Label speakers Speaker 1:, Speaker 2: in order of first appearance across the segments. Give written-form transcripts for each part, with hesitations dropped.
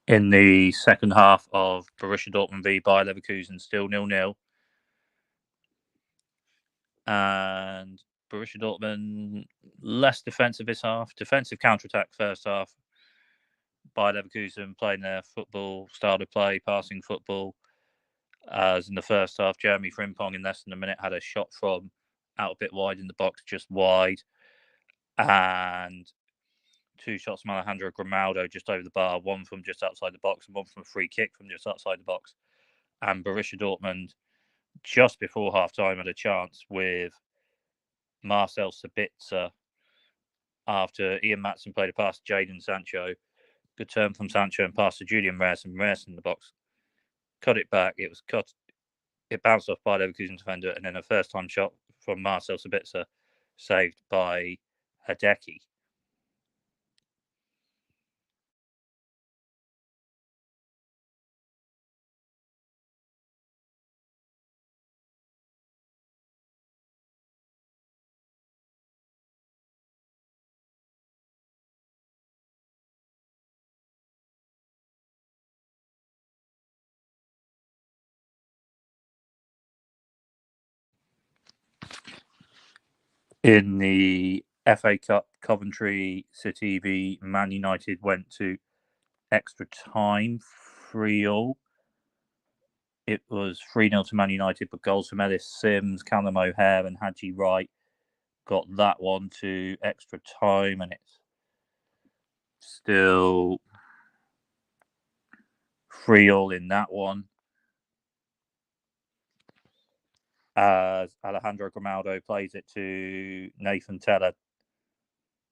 Speaker 1: in the second half of Borussia Dortmund v Bayer Leverkusen, still 0-0. And Borussia Dortmund less defensive this half. Defensive counter-attack first half. Bayer Leverkusen playing their football, style of play, passing football. As in the first half, Jeremy Frimpong in less than a minute had a shot from out a bit wide in the box, just wide. And 2 shots from Alejandro Grimaldo just over the bar, one from just outside the box and one from a free kick from just outside the box. And Borussia Dortmund, just before half-time, had a chance with Marcel Sabitzer after Ian Maatsen played a pass to Jadon Sancho. Good turn from Sancho and pass to Julian Reyerson. Reyerson in the box. Cut it back. It was cut. It bounced off by Leverkusen defender, and then a first-time shot from Marcel Sabitzer saved by Hideki. In the FA Cup, Coventry City v Man United went to extra time, 3-3. It was 3-0 to Man United, but goals from Ellis Sims, Callum O'Hare and Haji Wright got that one to extra time, and it's still 3-3 in that one. As Alejandro Grimaldo plays it to Nathan Teller.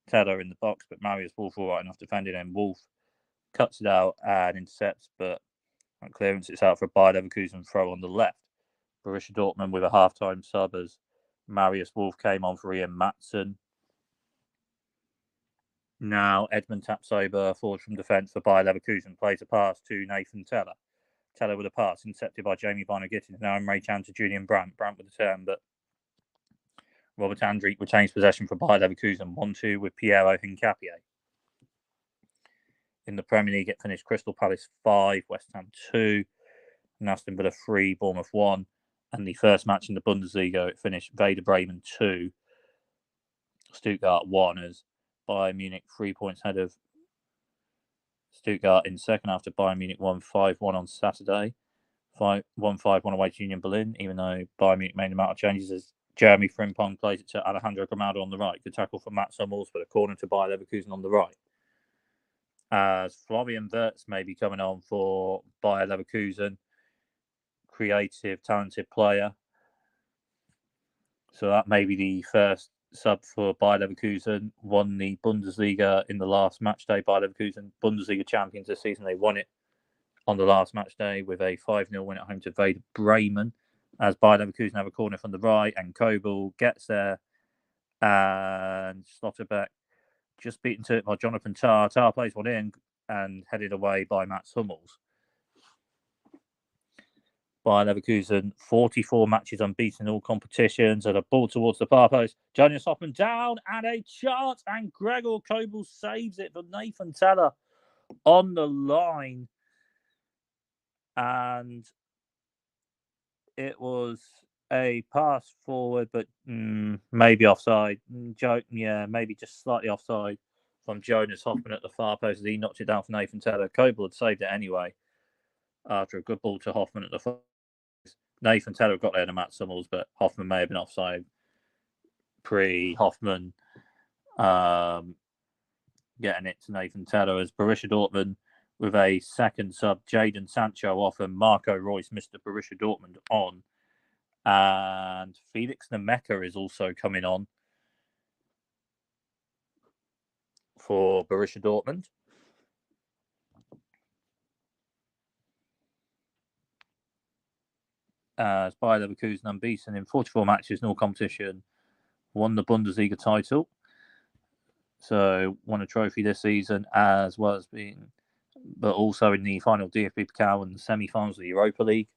Speaker 1: Teller in the box, but Marius Wolf all right enough defending him. Wolf cuts it out and intercepts, but on clearance it's out for a Bayer Leverkusen throw on the left. Borussia Dortmund with a half-time sub as Marius Wolf came on for Ian Maatsen. Now Edmund Tapsoba, forward from defence for Bayer Leverkusen, plays a pass to Nathan Teller. Teller with a pass, intercepted by Jamie Barner-Gittins. Now Emre Can to Julian Brandt. Brandt with a turn, but Robert Andrich retains possession for Bayer Leverkusen, 1-2 with Piero Hincapié. In the Premier League, it finished Crystal Palace 5, West Ham 2, Aston Villa 3, Bournemouth 1. And the first match in the Bundesliga, it finished Werder Bremen 2, Stuttgart 1, as Bayern Munich 3 points ahead of Stuttgart in second after Bayern Munich won 5-1 on Saturday. 1-5-1 away to Union Berlin, even though Bayern Munich made a amount of changes as Jeremy Frimpong plays it to Alejandro Grimaldo on the right. Good tackle from Matt Hummels, but a corner to Bayer Leverkusen on the right. As Florian Wirtz may be coming on for Bayer Leverkusen. Creative, talented player. So that may be the first sub for Bayer Leverkusen. Won the Bundesliga in the last match day. Bayer Leverkusen, Bundesliga champions this season. They won it on the last match day with a 5-0 win at home to Werder Bremen. As Bayer Leverkusen have a corner from the right, and Kobel gets there, and Slotterbeck just beaten to it by Jonathan Tah. Tah plays one in and headed away by Mats Hummels. Bayer Leverkusen, 44 matches unbeaten in all competitions, and a ball towards the far post. Jonas Hoffman down, and a chance, and Gregor Kobel saves it for Nathan Teller on the line. And it was a pass forward, but maybe offside. Maybe just slightly offside from Jonas Hoffman at the far post as he knocked it down for Nathan Teller. Kobel had saved it anyway after a good ball to Hoffman at the far post. Nathan Teller got there to Matt Hummels, but Hoffman may have been offside pre-Hoffman getting it to Nathan Teller as Borussia Dortmund with a second sub, Jadon Sancho off and Marco Reus, Mr. Borussia Dortmund on. And Felix Nemeka is also coming on for Borussia Dortmund. As Bayer Leverkusen, unbeaten in 44 matches in all competition, won the Bundesliga title. So won a trophy this season, as well as being, but also in the final DFB Pokal and the semi-finals of the Europa League.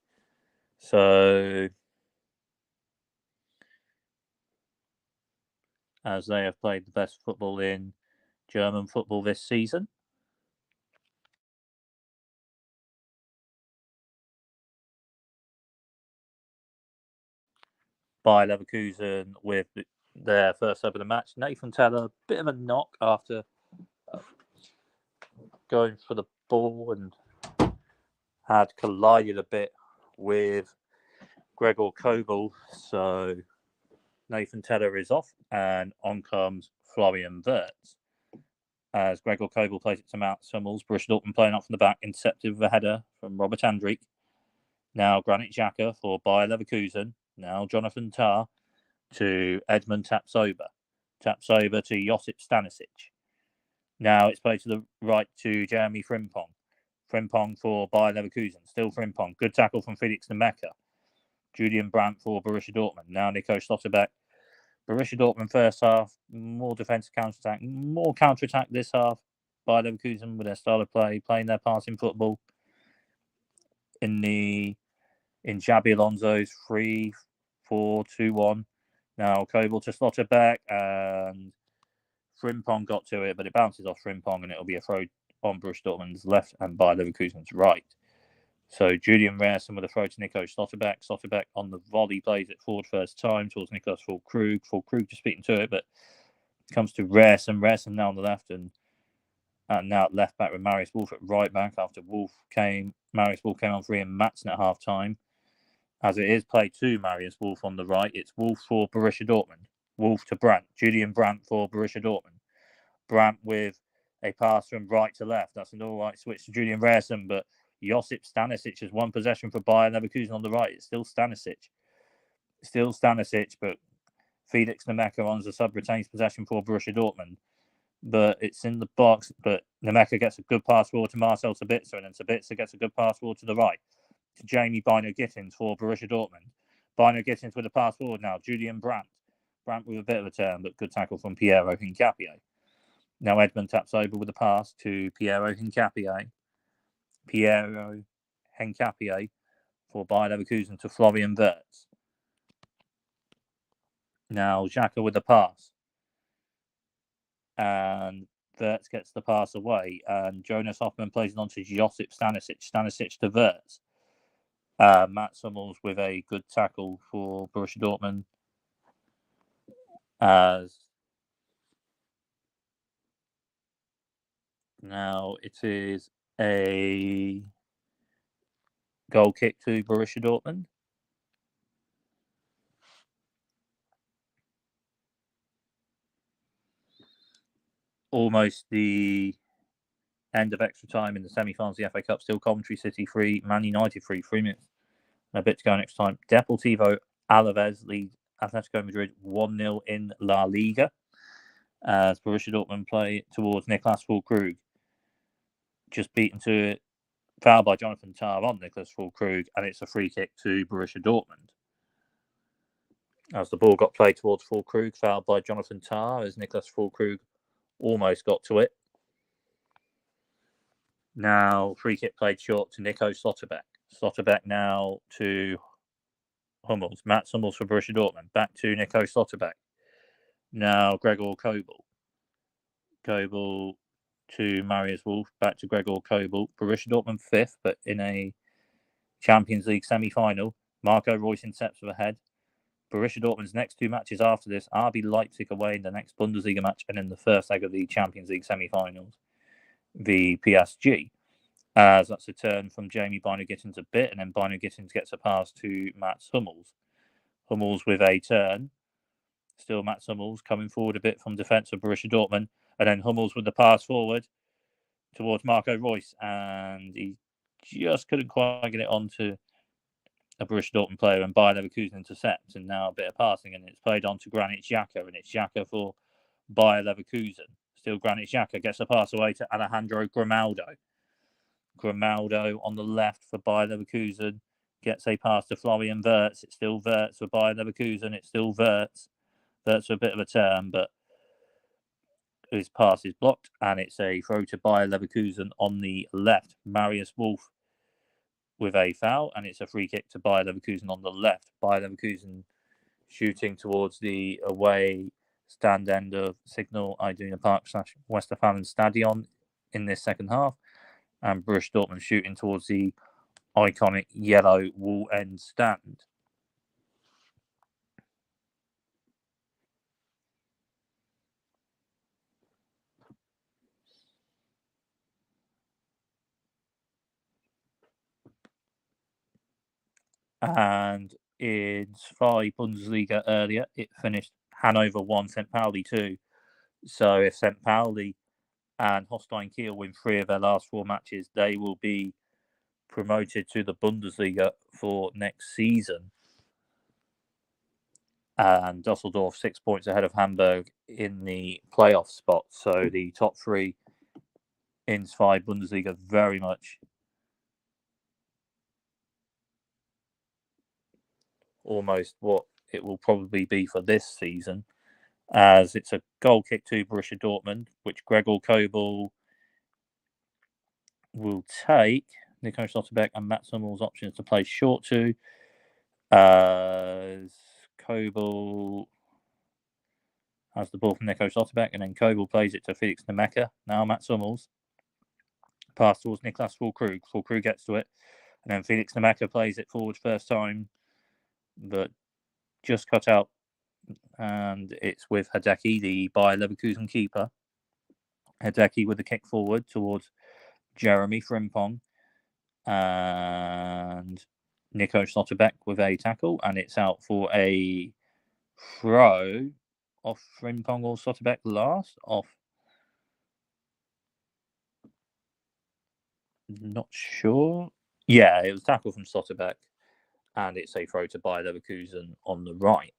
Speaker 1: So as they have played the best football in German football this season. Bayer Leverkusen with their first sub of the match. Nathan Teller, bit of a knock after going for the ball and had collided a bit with Gregor Kobel. So Nathan Teller is off, and on comes Florian Wirtz. As Gregor Kobel plays it to Mats Hummels, Borussia Dortmund playing up from the back, intercepted with a header from Robert Andrich. Now Granit Xhaka for Bayer Leverkusen. Now Jonathan Tah to Edmund Tapsoba. Tapsoba to Josip Stanisic. Now it's played to the right to Jeremy Frimpong. Frimpong for Bayer Leverkusen. Still Frimpong. Good tackle from Felix Nemeka. Julian Brandt for Borussia Dortmund. Now Nico Schlotterbeck. Borussia Dortmund first half, more defensive counter-attack. More counter-attack this half. Bayer Leverkusen with their style of play, playing their passing football. In Xabi Alonso's 3-4-2-1. Now Kobel to Schlotterbeck, and Frimpong got to it, but it bounces off Frimpong, and it'll be a throw on Borussia Dortmund's left and Bayer Leverkusen's right. So Julian Rehrson with a throw to Nico Schlotterbeck. Schlotterbeck on the volley plays it forward first time towards Niclas Fullkrug. Fullkrug just beaten to it, but it comes to Rehrson. Rehrson now on the left, and now at left back with Marius Wolf at right back after Marius Wolf came on free and Maatsen at half time. As it is played to Marius Wolf on the right, it's Wolf for Borussia Dortmund. Wolf to Brandt. Julian Brandt for Borussia Dortmund. Brandt with a pass from right to left. That's an all right switch to Julian Rehrson, but Josip Stanisic has one possession for Bayer Leverkusen on the right. It's still Stanisic, but Felix Nemeka on the sub retains possession for Borussia Dortmund. But it's in the box, but Nemeka gets a good pass forward to Marcel Sabitzer, and then Sabitzer gets a good pass forward to the right to Jamie Bino-Gittins for Borussia Dortmund. Bino-Gittins with a pass forward now. Julian Brandt. Brandt with a bit of a turn, but good tackle from Piero Hincapié. Now Edmund taps over with a pass to Piero Hincapié. Piero Hincapié for Bayer Leverkusen to Florian Wirtz. Now Xhaka with the pass. And Wirtz gets the pass away. And Jonas Hoffman plays it on to Josip Stanisic. Stanisic to Wirtz. Mats Hummels with a good tackle for Borussia Dortmund. As now it is a goal kick to Borussia Dortmund. Almost the end of extra time in the semi-finals of the FA Cup. Still Coventry City 3, Man United 3 minutes and a bit to go in extra time. Deportivo Alaves lead Atletico Madrid 1-0 in La Liga as Borussia Dortmund play towards Niclas Fullkrug. Just beaten to it, foul by Jonathan Tah on Niclas Fullkrug, and it's a free kick to Borussia Dortmund. As the ball got played towards Fullkrug, fouled by Jonathan Tah as Niclas Fullkrug almost got to it. Now, free kick played short to Nico Schlotterbeck. Schlotterbeck now to Hummels. Mats Hummels for Borussia Dortmund. Back to Nico Schlotterbeck. Now, Gregor Kobel. Kobel to Marius Wolf. Back to Gregor Kobel. Borussia Dortmund 5th, but in a Champions League semi-final. Marco Reus intercepts with a head. Borussia Dortmund's next 2 matches after this, RB Leipzig away in the next Bundesliga match, and in the first leg of the Champions League semi-finals, the PSG. As that's a turn from Jamie Bino-Gittins a bit, and then Bino-Gittins gets a pass to Mats Hummels. Hummels with a turn. Still Mats Hummels coming forward a bit from defence of Borussia Dortmund, and then Hummels with the pass forward towards Marco Reus, and he just couldn't quite get it onto a Borussia Dortmund player, and Bayer Leverkusen intercepts, and now a bit of passing, and it's played on to Granit Xhaka, and it's Xhaka for Bayer Leverkusen. Still Granit Xhaka gets a pass away to Alejandro Grimaldo. Grimaldo on the left for Bayer Leverkusen gets a pass to Florian Wirtz. It's still Wirtz for Bayer Leverkusen. It's still Wirtz. Wirtz for a bit of a turn, but his pass is blocked, and it's a throw to Bayer Leverkusen on the left. Marius Wolf with a foul, and it's a free kick to Bayer Leverkusen on the left. Bayer Leverkusen shooting towards the away stand end of Signal Iduna Park / Westfalen Stadion in this second half, and Borussia Dortmund shooting towards the iconic yellow wall end stand. And in Zwei Bundesliga earlier, it finished Hanover 1, St. Pauli 2. So if St. Pauli and Holstein Kiel win 3 of their last 4 matches, they will be promoted to the Bundesliga for next season. And Dusseldorf 6 points ahead of Hamburg in the playoff spot. So the top 3 in Zwei Bundesliga very much almost what it will probably be for this season, as it's a goal kick to Borussia Dortmund, which Gregor Kobel will take. Nico Schlotterbeck and Mats Hummel's options to play short to, as Kobel has the ball from Nico Schlotterbeck, and then Kobel plays it to Felix Nemeka. Now Mats Hummels pass towards Niclas Fullkrug. Fullkrug gets to it, and then Felix Nemeka plays it forward first time, but just cut out, and it's with Hideki, the Bayer Leverkusen keeper. Hideki with a kick forward towards Jeremy Frimpong, and Nico Schlotterbeck with a tackle, and it's out for a throw off Frimpong or Schlotterbeck last. Off. Not sure. Yeah, it was tackle from Schlotterbeck, and it's a throw to Bayer Leverkusen on the right.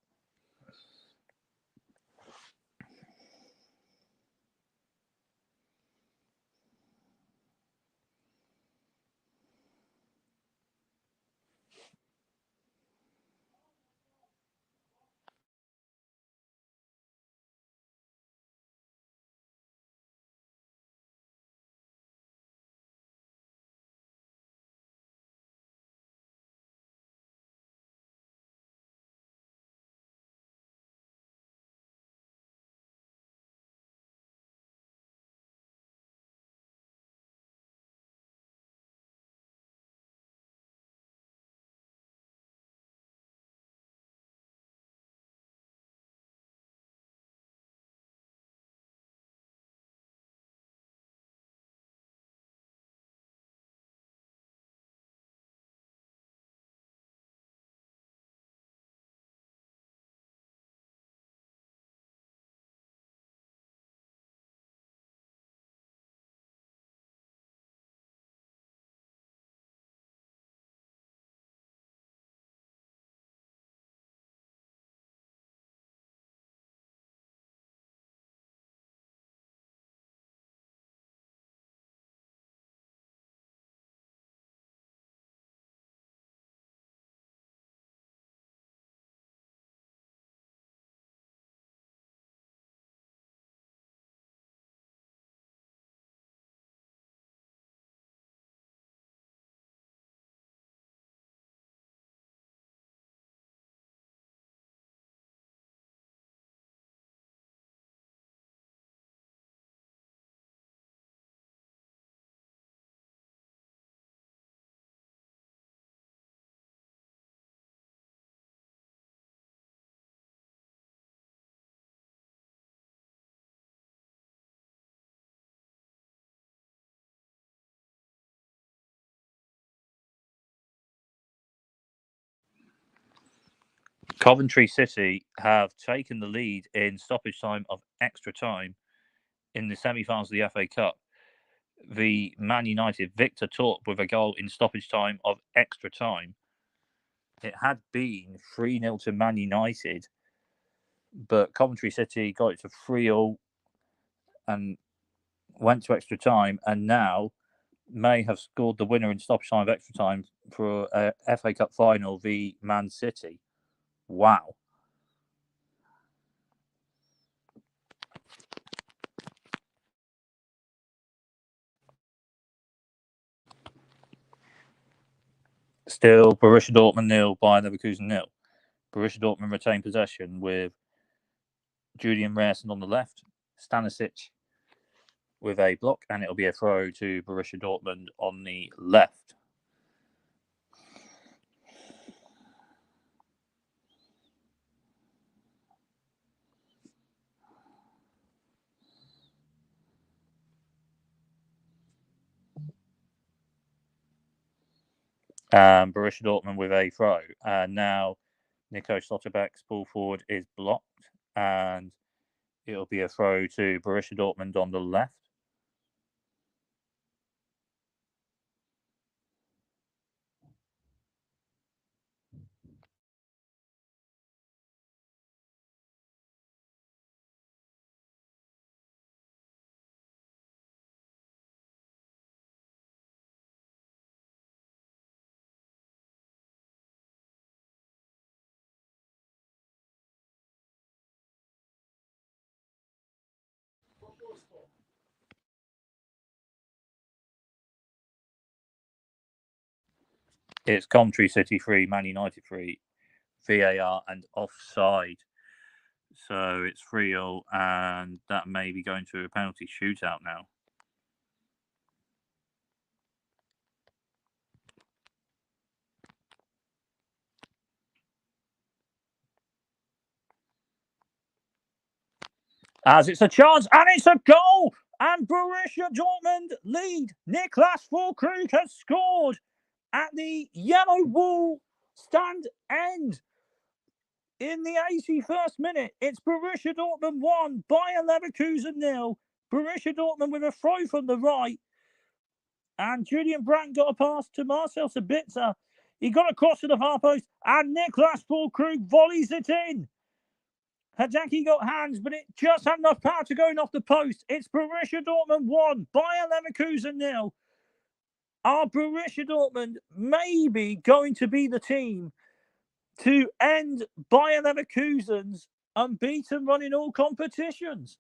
Speaker 1: Coventry City have taken the lead in stoppage time of extra time in the semi-finals of the FA Cup. The Man United Victor Torp with a goal in stoppage time of extra time. It had been 3-0 to Man United, but Coventry City got it to 3-0 and went to extra time, and now may have scored the winner in stoppage time of extra time for a FA Cup final v Man City. Wow. Still, Borussia Dortmund 0, Bayer Leverkusen 0. Borussia Dortmund retain possession with Julian Rierson on the left, Stanisic with a block, and it'll be a throw to Borussia Dortmund on the left. Borussia Dortmund with a throw. And now Nico Schlotterbeck's ball forward is blocked, and it'll be a throw to Borussia Dortmund on the left. It's Coventry City 3, Man United 3, VAR and offside. So it's 3-0, and that may be going to a penalty shootout now. As it's a chance, and it's a goal! And Borussia Dortmund lead. Niclas Fullkrug has scored at the yellow wall stand end. In the 81st minute, it's Borussia Dortmund 1, Bayer Leverkusen 0. Borussia Dortmund with a throw from the right. And Julian Brandt got a pass to Marcel Sabitzer. He got across to the far post, and Niclas Fullkrug volleys it in. Hadaki got hands, but it just had enough power to go in off the post. It's Borussia Dortmund 1, Bayer Leverkusen 0. Are Borussia Dortmund maybe going to be the team to end Bayer Leverkusen's unbeaten run in all competitions?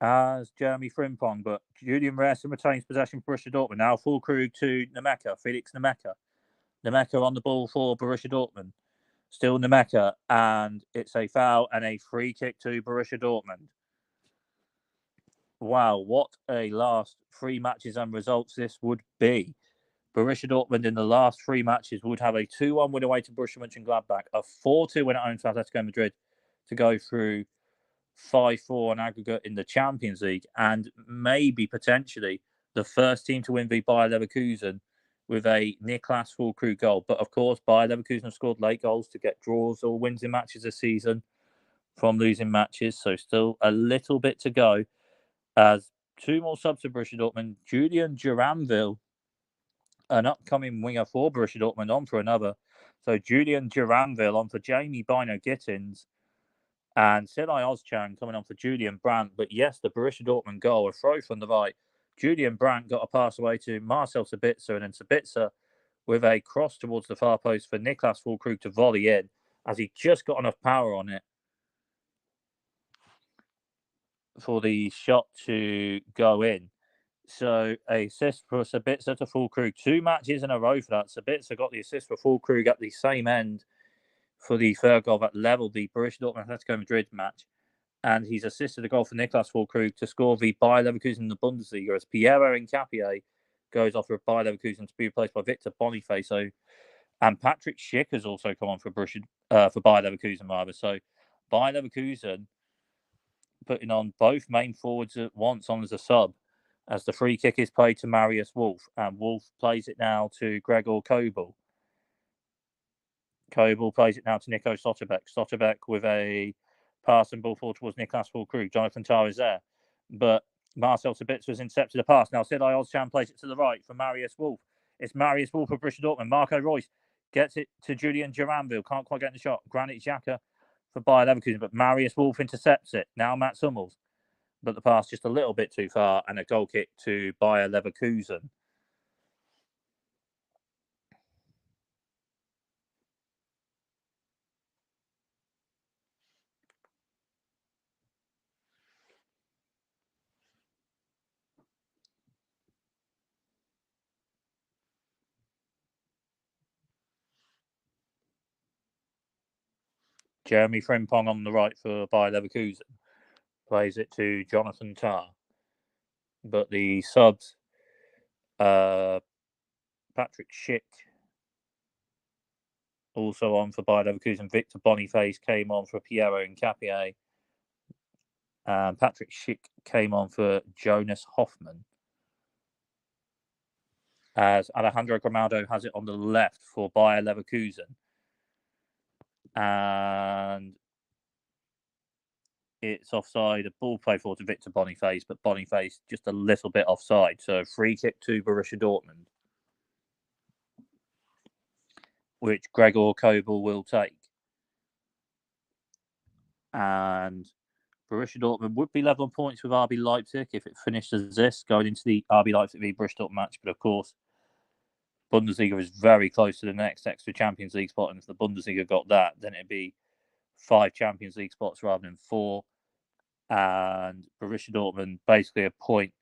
Speaker 1: As Jeremy Frimpong, but Julian Reyerson retains possession for Borussia Dortmund. Now Fullkrug to Nemeka, Felix Nemeka. Nemeka on the ball for Borussia Dortmund. Still Nemeka, and it's a foul and a free kick to Borussia Dortmund. Wow, what a last 3 matches and results this would be. Borussia Dortmund in the last 3 matches would have a 2-1 win away to Borussia Mönchengladbach, a 4-2 win at home to Atletico Madrid to go through 5-4 on aggregate in the Champions League, and maybe potentially the first team to win v Bayer Leverkusen with a Niclas Fullkrug goal. But of course, Bayer Leverkusen have scored late goals to get draws or wins in matches this season from losing matches, so still a little bit to go. As 2 more subs to Borussia Dortmund, Julian Duranville, an upcoming winger for Borussia Dortmund, on for another. So Julian Duranville on for Jamie Bino Gittins, and Silai Ozcan coming on for Julian Brandt. But yes, the Borussia Dortmund goal, a throw from the right. Julian Brandt got a pass away to Marcel Sabitzer, and then Sabitzer with a cross towards the far post for Niclas Fullkrug to volley in, as he just got enough power on it for the shot to go in. So a assist for Sabitzer to Fullkrug. 2 matches in a row for that. Sabitzer got the assist for Fullkrug at the same end for the third goal that levelled the Borussia Dortmund Atletico Madrid match. And he's assisted a goal for Niclas Fullkrug to score the Bayer Leverkusen in the Bundesliga, as Pierre Nkapie goes off for Bayer Leverkusen to be replaced by Victor Boniface. And Patrick Schick has also come on for Bayer Leverkusen, rather. So Bayer Leverkusen putting on both main forwards at once on as a sub, as the free kick is played to Marius Wolf, and Wolf plays it now to Gregor Kobel. Kobel plays it now to Nico Schlotterbeck. Schlotterbeck with a pass and ball forward towards Niclas Fullkrug. Jonathan Tah is there, but Marcel Sabitzer has intercepted a pass. Now Silai Ozcan plays it to the right for Marius Wolf. It's Marius Wolf for Borussia Dortmund. Marco Reus gets it to Julian Duranville. Can't quite get in the shot. Granit Xhaka for Bayer Leverkusen, but Marius Wolf intercepts it. Now Mats Hummels, but the pass just a little bit too far, and a goal kick to Bayer Leverkusen. Jeremy Frimpong on the right for Bayer Leverkusen plays it to Jonathan Tah, but the subs, Patrick Schick also on for Bayer Leverkusen. Victor Boniface came on for Piero Hincapié. And Patrick Schick came on for Jonas Hoffmann. As Alejandro Grimaldo has it on the left for Bayer Leverkusen. And it's offside, a ball play forward to Victor Boniface, but Boniface just a little bit offside. So free kick to Borussia Dortmund, which Gregor Kobel will take. And Borussia Dortmund would be level on points with RB Leipzig if it finished as this, going into the RB Leipzig v Borussia Dortmund match. But of course, Bundesliga is very close to the next extra Champions League spot. And if the Bundesliga got that, then it'd be 5 Champions League spots rather than 4. And Borussia Dortmund basically a point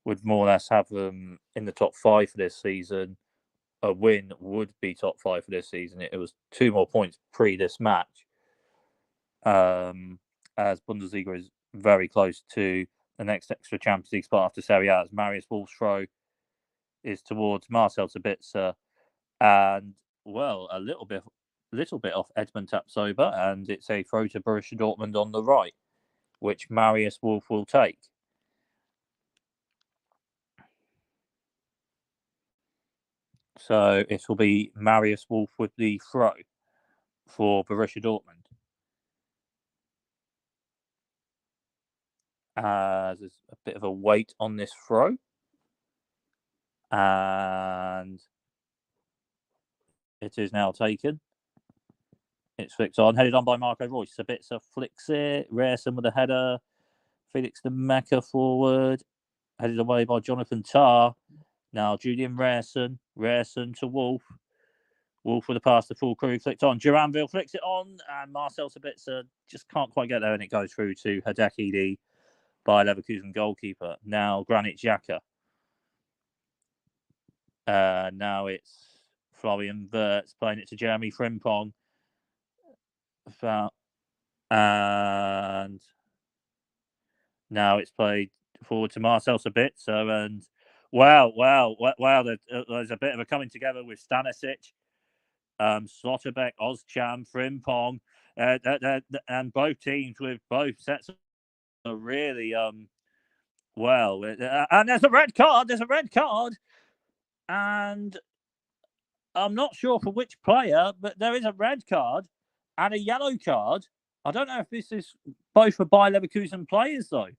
Speaker 1: would more or less have them in the top 5 for this season. A win would be top 5 for this season. It was 2 more points pre this match. As Bundesliga is very close to the next extra Champions League spot after Serie A, as Marius Wolf's throw is towards Marcel Sabitzer, and well, a little bit off Edmund Tapsoba, and it's a throw to Borussia Dortmund on the right, which Marius Wolf will take. So it will be Marius Wolf with the throw for Borussia Dortmund. There's a bit of a weight on this throw. And it is now taken. It's flicked on, headed on by Marco Reus. Sabitzer flicks it. Raresen with a header. Felix de Mecca forward. Headed away by Jonathan Tah. Now Julian Raresen. Raresen to Wolf. Wolf with a pass to Fullkrug. Flicked on. Duranville flicks it on. And Marcel Sabitzer just can't quite get there. And it goes through to Hideki, the Bayer Leverkusen goalkeeper. Now Granit Xhaka. Now it's Florian Wirtz playing it to Jeremy Frimpong. And now it's played forward to Marcel Sabitzer. And wow, there's a bit of a coming together with Stanisic, Slotterbeck, Ozcan, Frimpong, and both teams with both sets are really well. And there's a red card. And I'm not sure for which player, but there is a red card and a yellow card. I don't know if this is both for Bayer Leverkusen players, though.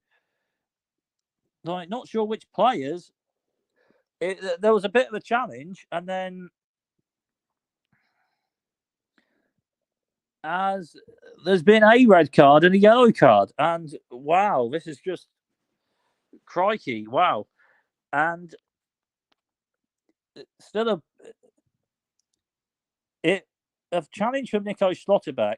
Speaker 1: Like, not sure which players. There was a bit of a challenge, and then as there's been a red card and a yellow card, and wow, this is just crikey, wow. And still a challenge from Nico Schlotterbeck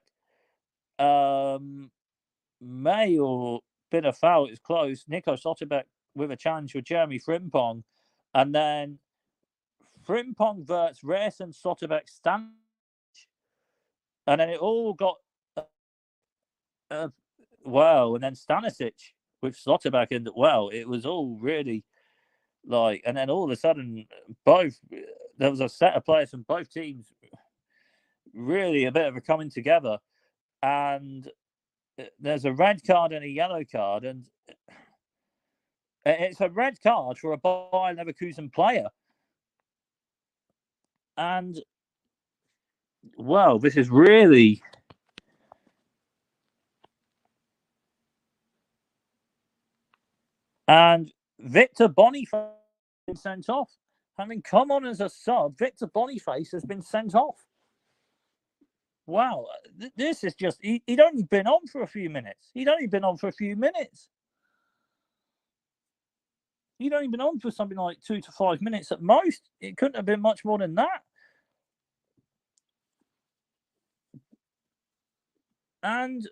Speaker 1: may or been a foul. It's close. Nico Schlotterbeck with a challenge with Jeremy Frimpong, and then Frimpong, Wirtz, Raresen, Schlotterbeck, Stanisic, and then it all got well, and then Stanisic with Schlotterbeck, and well, it was all really like, and then all of a sudden, there was a set of players from both teams, really a bit of a coming together, and there's a red card and a yellow card, and it's a red card for a Bayer Leverkusen player. And well, this is really and Victor Boniface has been sent off. I mean, come on as a sub, Victor Boniface has been sent off. Wow, this is just, he'd only been on for a few minutes. He'd only been on for something like 2 to 5 minutes at most. It couldn't have been much more than that. And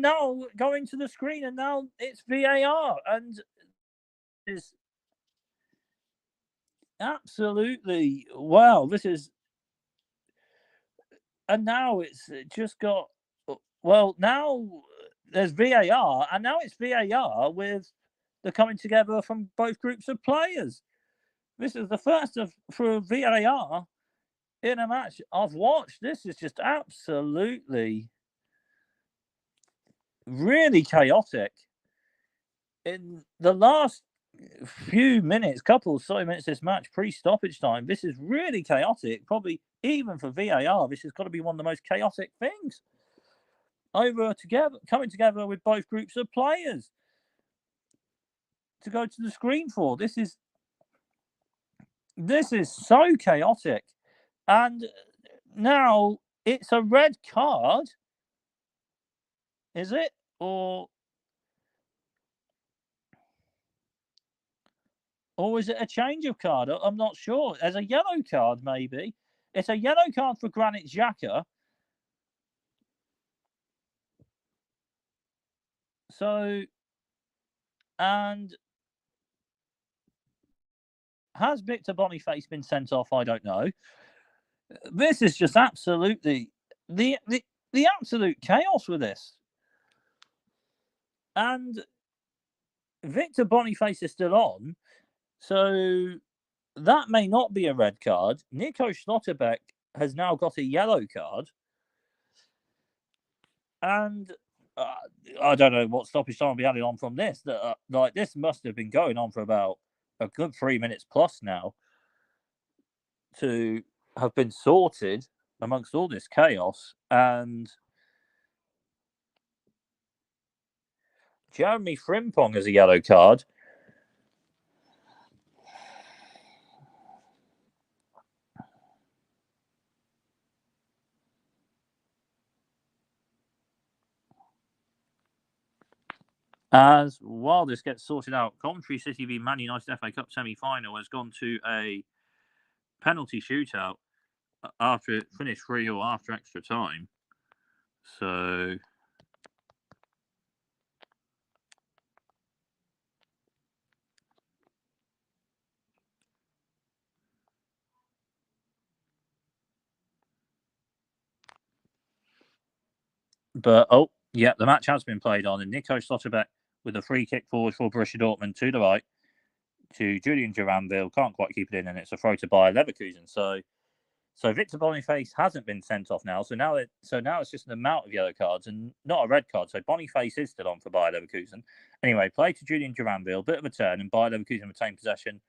Speaker 1: now going to the screen, and now it's VAR, and is absolutely wow. This is, and now it's just got, well, now there's VAR, and now it's VAR with the coming together from both groups of players. This is the first for VAR in a match I've watched. This is just absolutely really chaotic. In the last few minutes, minutes this match pre-stoppage time, this is really chaotic. Probably even for VAR, this has got to be one of the most chaotic things. Coming together with both groups of players to go to the screen for. This is so chaotic. And now it's a red card. Is it? Or is it a change of card? I'm not sure. There's a yellow card, maybe. It's a yellow card for Granit Xhaka. So, and has Victor Boniface been sent off? I don't know. This is just absolutely the absolute chaos with this. And Victor Boniface is still on, so that may not be a red card. Nico Schlotterbeck has now got a yellow card. And I don't know what stoppage time will be added on from this. Like, this must have been going on for about a good 3 minutes plus now to have been sorted amongst all this chaos. And Jeremy Frimpong has a yellow card. As while this gets sorted out, Coventry City v Man United FA Cup semi-final has gone to a penalty shootout after it finished 3-3 after extra time. So but the match has been played on, and Nico Schlotterbeck with a free kick forward for Borussia Dortmund to the right to Julian Duranville. Can't quite keep it in, and it's a throw to Bayer Leverkusen. So Victor Boniface hasn't been sent off now. So now it's just an amount of yellow cards and not a red card. So Boniface is still on for Bayer Leverkusen. Anyway, play to Julian Duranville, bit of a turn, and Bayer Leverkusen retain possession.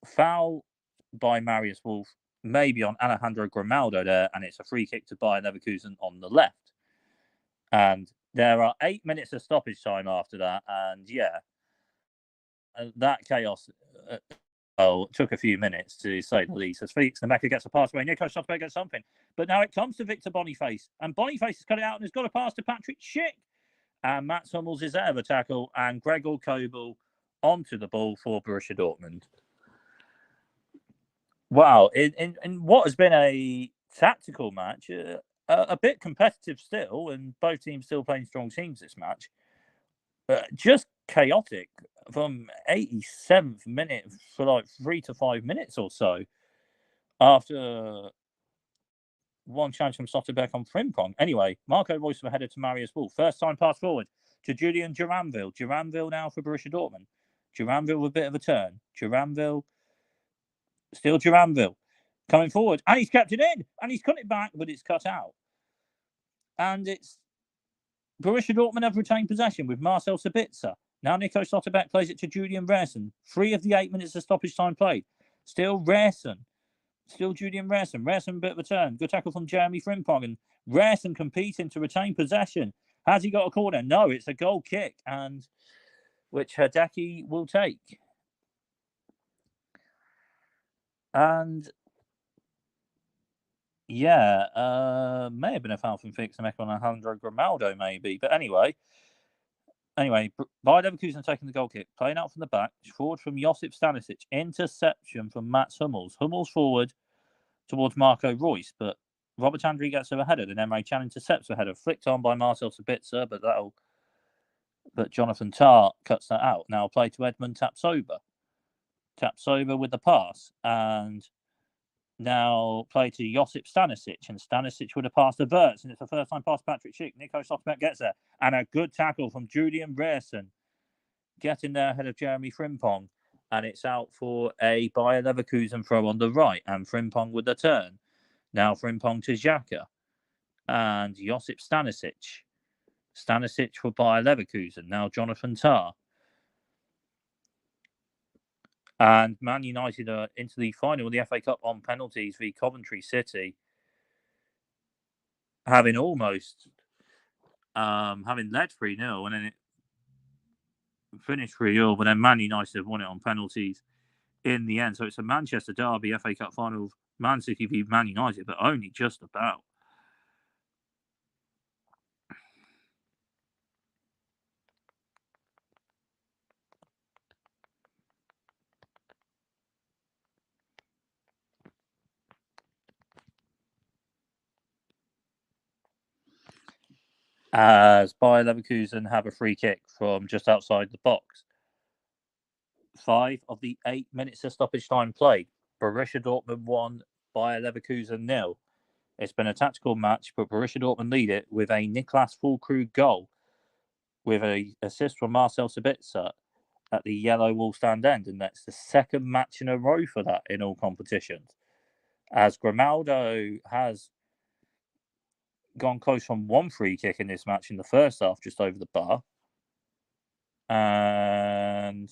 Speaker 1: Foul by Marius Wolf, maybe on Alejandro Grimaldo there, and it's a free kick to Bayer Leverkusen on the left. And there are 8 minutes of stoppage time after that, and that chaos took a few minutes to say the least. As Felix Nemeka gets a pass away, Nico Schlotterbeck gets something. But now it comes to Victor Boniface, and Boniface has cut it out and has got a pass to Patrick Schick. And Mats Hummels is out of a tackle, and Gregor Kobel onto the ball for Borussia Dortmund. Wow, in what has been a tactical match, a bit competitive still, and both teams still playing strong teams this match. Just chaotic from 87th minute for like 3 to 5 minutes or so after one chance from Schlotterbeck on Frimpong. Anyway, Marco Reus header to Marius Wolf. First time pass forward to Julian Duranville. Duranville now for Borussia Dortmund. Duranville with a bit of a turn. Duranville coming forward. And he's kept it in. And he's cut it back, but it's cut out. And it's Borussia Dortmund have retained possession with Marcel Sabitzer. Now Nico Schlotterbeck plays it to Julian Rerson. 3 of the 8 minutes of stoppage time played. Still Rerson. Still Julian Rerson. Rerson, bit of a turn. Good tackle from Jeremy Frimpong. And Rerson competing to retain possession. Has he got a corner? No, it's a goal kick, and which Hideki will take. And may have been a foul from Felix Nemeka on Alejandro Grimaldo, maybe. But anyway, Bayer Leverkusen taking the goal kick, playing out from the back, forward from Josip Stanisic, interception from Mats Hummels. Hummels forward towards Marco Reus, but Robert Andri gets over headed, and Emre Can intercepts a header, flicked on by Marcel Sabitzer, but Jonathan Tah cuts that out. Now play to Edmund Tapsoba. Tapsoba with the pass, and now play to Josip Stanisic, and Stanisic with a pass to Wirtz, and it's the first time pass Patrick Schick. Nico Schlotterbeck gets there, and a good tackle from Julian Rerson, getting there ahead of Jeremy Frimpong, and it's out for a Bayer Leverkusen throw on the right, and Frimpong with the turn. Now Frimpong to Xhaka. And Josip Stanisic. Stanisic for Bayer Leverkusen. Now Jonathan Tah. And Man United are into the final of the FA Cup on penalties v Coventry City. Having almost having led 3-0 and then it finished 3-0, but then Man United have won it on penalties in the end. So it's a Manchester derby FA Cup final, Man City v Man United, but only just about. As Bayer Leverkusen have a free kick from just outside the box. 5 of the 8 minutes of stoppage time played. Borussia Dortmund 1, Bayer Leverkusen 0. It's been a tactical match, but Borussia Dortmund lead it with a Niclas Fullkrug goal, with an assist from Marcel Sabitzer at the yellow wall stand end, and that's the second match in a row for that in all competitions. As Grimaldo has gone close from one free kick in this match in the first half, just over the bar. And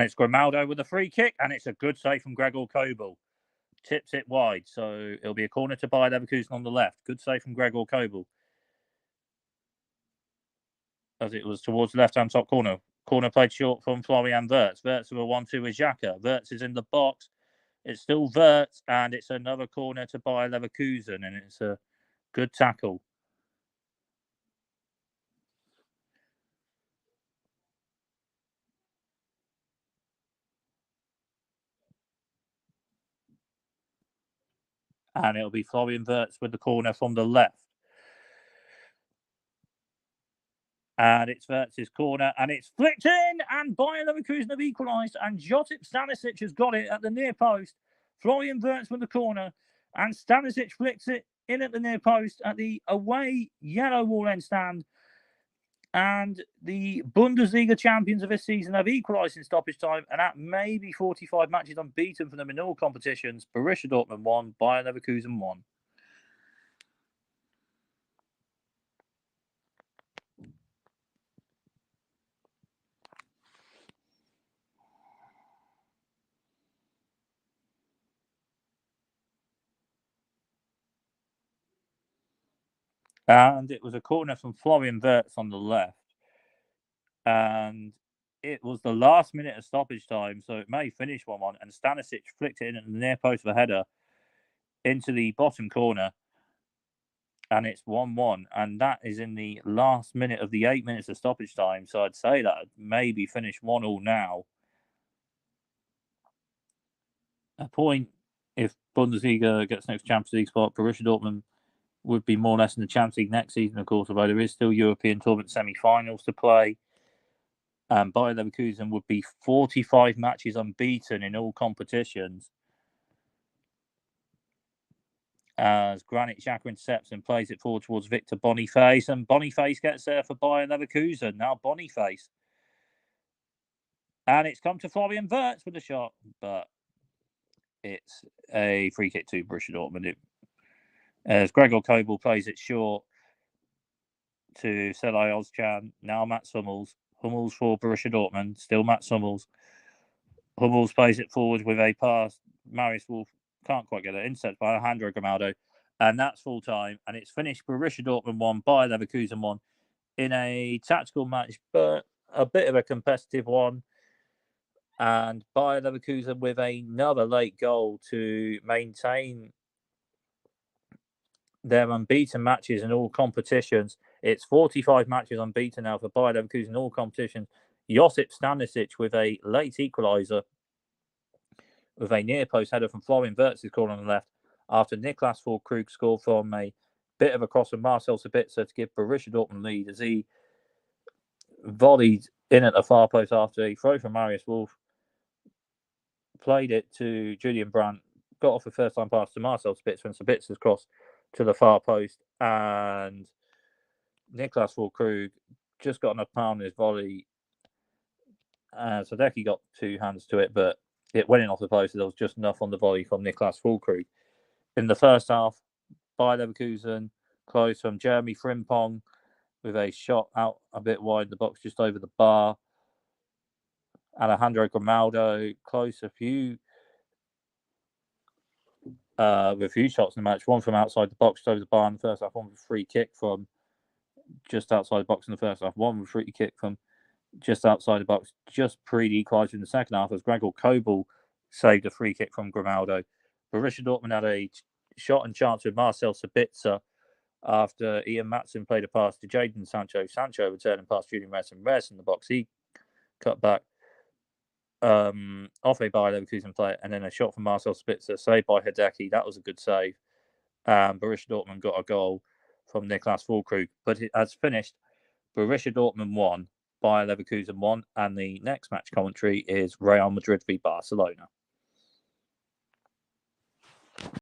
Speaker 1: it's Grimaldo with a free kick, and it's a good save from Gregor Kobel. Tips it wide, so it'll be a corner to Bayer Leverkusen on the left. Good save from Gregor Kobel. As it was towards the left-hand top corner. Corner played short from Florian Wirtz. Wirtz with a 1-2 with Xhaka. Wirtz is in the box. It's still Wirtz, and it's another corner to Bayer Leverkusen, and it's a good tackle. And it'll be Florian Wirtz with the corner from the left. And it's Wirtz's corner, and it's flicked in, and Bayer Leverkusen have equalised, and Josip Stanisic has got it at the near post. Florian Wirtz with the corner, and Stanisic flicks it in at the near post at the away yellow wall end stand. And the Bundesliga champions of this season have equalised in stoppage time, and at maybe 45 matches unbeaten for them in all competitions. Borussia Dortmund 1, Bayer Leverkusen 1. And it was a corner from Florian Wirtz on the left. And it was the last minute of stoppage time, so it may finish 1-1. And Stanisic flicked it in at the near post of a header into the bottom corner. And it's 1-1. And that is in the last minute of the 8 minutes of stoppage time. So I'd say that maybe finish 1-1 now. A point if Bundesliga gets next Champions League spot. Borussia Dortmund would be more or less in the Champions League next season, of course, although there is still European tournament semi-finals to play. And Bayer Leverkusen would be 45 matches unbeaten in all competitions. As Granit Xhaka intercepts and plays it forward towards Victor Boniface, and Boniface gets there for Bayer Leverkusen. Now Boniface. And it's come to Florian Wirtz with a shot, but it's a free kick to Borussia Dortmund. As Gregor Kobel plays it short to Selay Ozcan. Now Mats Hummels. Hummels for Borussia Dortmund. Still Mats Hummels. Hummels plays it forward with a pass. Marius Wolf can't quite get it. Intercept by Alejandro Grimaldo. And that's full time. And it's finished Borussia Dortmund 1, Bayer Leverkusen 1 in a tactical match, but a bit of a competitive one. And Bayer Leverkusen with another late goal to maintain their unbeaten matches in all competitions. It's 45 matches unbeaten now for Bayer Leverkusen in all competitions. Josip Stanisic with a late equaliser with a near post header from Florian Wirtz's corner on the left after Niclas Fullkrug scored from a bit of a cross from Marcel Sabitzer to give Borussia Dortmund lead as he volleyed in at the far post after a throw from Marius Wolf played it to Julian Brandt, got off a first-time pass to Marcel Spitzer, and Spitzer's cross to the far post, and Niclas Fullkrug just got enough power on his volley. Sadecki got two hands to it, but it went in off the post. There was just enough on the volley from Niclas Fullkrug. In the first half, by Leverkusen, close from Jeremy Frimpong with a shot out a bit wide the box, just over the bar. Alejandro Grimaldo close with a few shots in the match. One from outside the box, just over the bar in the first half. One with a free kick from just outside the box in the first half. One with a free kick from just outside the box, just pre the equaliser in the second half, as Gregor Kobel saved a free kick from Grimaldo. Borussia Dortmund had a shot and chance with Marcel Sabitzer after Ian Matson played a pass to Jadon Sancho. Sancho returning past Julian Reyes in the box. He cut back off a Bayer Leverkusen player, and then a shot from Marcel Spitzer, saved by Hideki. That was a good save. Borussia Dortmund got a goal from Niclas Fullkrug, but it has finished. Borussia Dortmund 1, Bayer Leverkusen 1, and the next match commentary is Real Madrid v Barcelona.